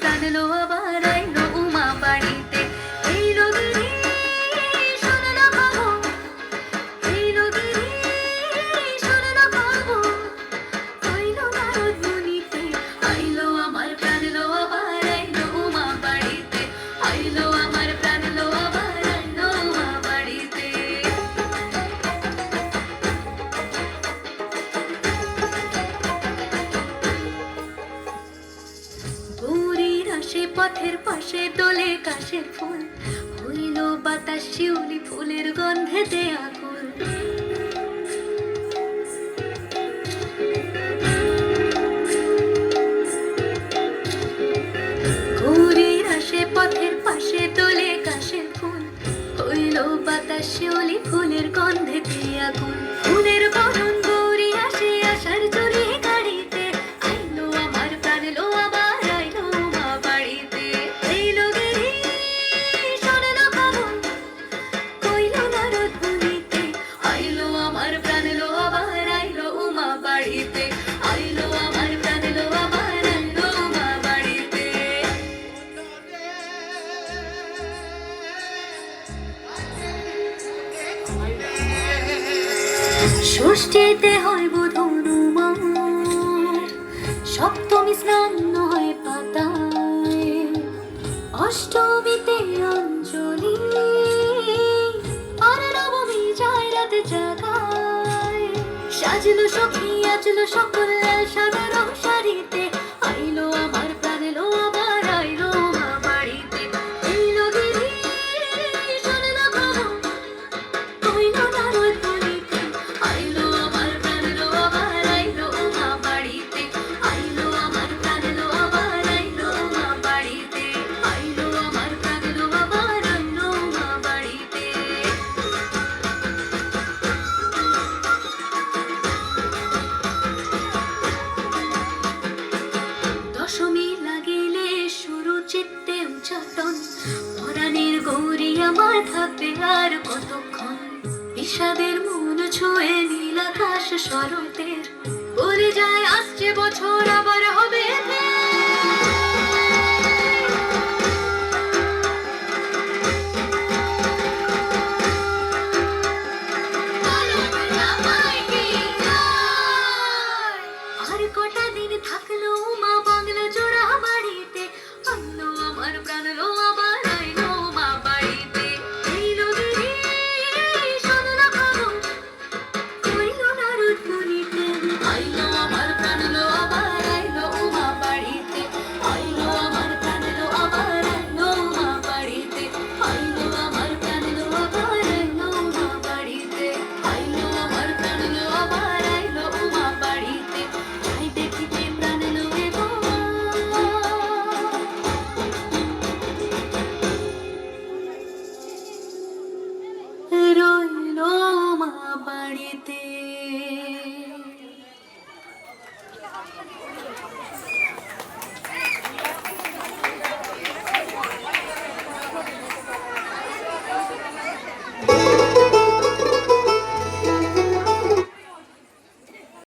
প্রাণ লো আবার আইলো উমা বাড়িতে। এই লগিনী শোনো না বাবু, এই লগিনী শোনো না বাবু, আইলো নারদ মুনিতে, আইলো আমার প্রাণ লো আবার আইলো উমা বাড়িতে, আইলো আমার প্রাণ লো আবার আইলো উমা বাড়িতে। গৌরীর আসে পথের পাশে দোলে কাশের ফুল, হইল বাতাস শিউলি ফুলের গন্ধেতে আকুল। গৌরীর আসে পথের পাশে দোলে কাশের ফুল, হইল বাতাস শিউলি ফুলের গন্ধেতে আকুল। ফুলের বরণ গৌরী আসে আশার চুরি গাড়িতে, আইলো আমার প্রাণ লো আবার আইলো উমা বাড়িতে। এই লগিনী শোনো না বাবু, কইলো নারদ মুনিতে, আইলো আমার প্রাণ লো আবার আইলো উমা বাড়িতে, আইলো আমার প্রাণ লো আবার আইলো উমা বাড়িতে। ষষ্ঠীতে হয় বোধন উমার, সপ্তমী স্নান হয় পাতায়, অষ্টমীতে অঞ্জলি, আর নবমী যায় রাতে জাগায়। সাজলো সখী আজলো সকল লাল সাদা রং শাড়িতে, আইলো আমার প্রাণ লো আবার আইলো উমা বাড়িতে। এই লগিনী শোনো না বাবু, কইলো নারদ মুনিতে, আইলো আমার প্রাণ লো আবার আইলো উমা বাড়িতে, আইলো আমার প্রাণ লো আবার আইলো উমা বাড়িতে, আইলো আমার প্রাণ লো আবার আইলো উমা বাড়িতে। দশমী লাগিলে শুরু চিত্তে উচ্চাটন, পরাণের গৌরী আমার থাকবে আর কতক্ষণ। বিষাদের মন ছুঁয়ে নীল আকাশ শরতের, বলে যায় আসছে বছর আবার হবে আর কটা দিন থাকলো উমা বাংলা জোড়া বাড়িতে, আইলো আমার প্রাণ লো আবার আইলো উমা বাড়িতে। এই লগিনী শোনো না বাবু, কইলো নারদ মুনিতে, আইলো আমার প্রাণ লো আবার আইলো উমা বাড়িতে, আইলো আমার প্রাণ লো আবার আইলো উমা বাড়িতে, আইলো আমার প্রাণ লো আবার আইলো উমা বাড়িতে, আইলো আমার প্রাণ লো আবার আইলো উমা বাড়িতে। যাই দেখিতে প্রাণ লো এগো, রইলো মা বাড়িতে।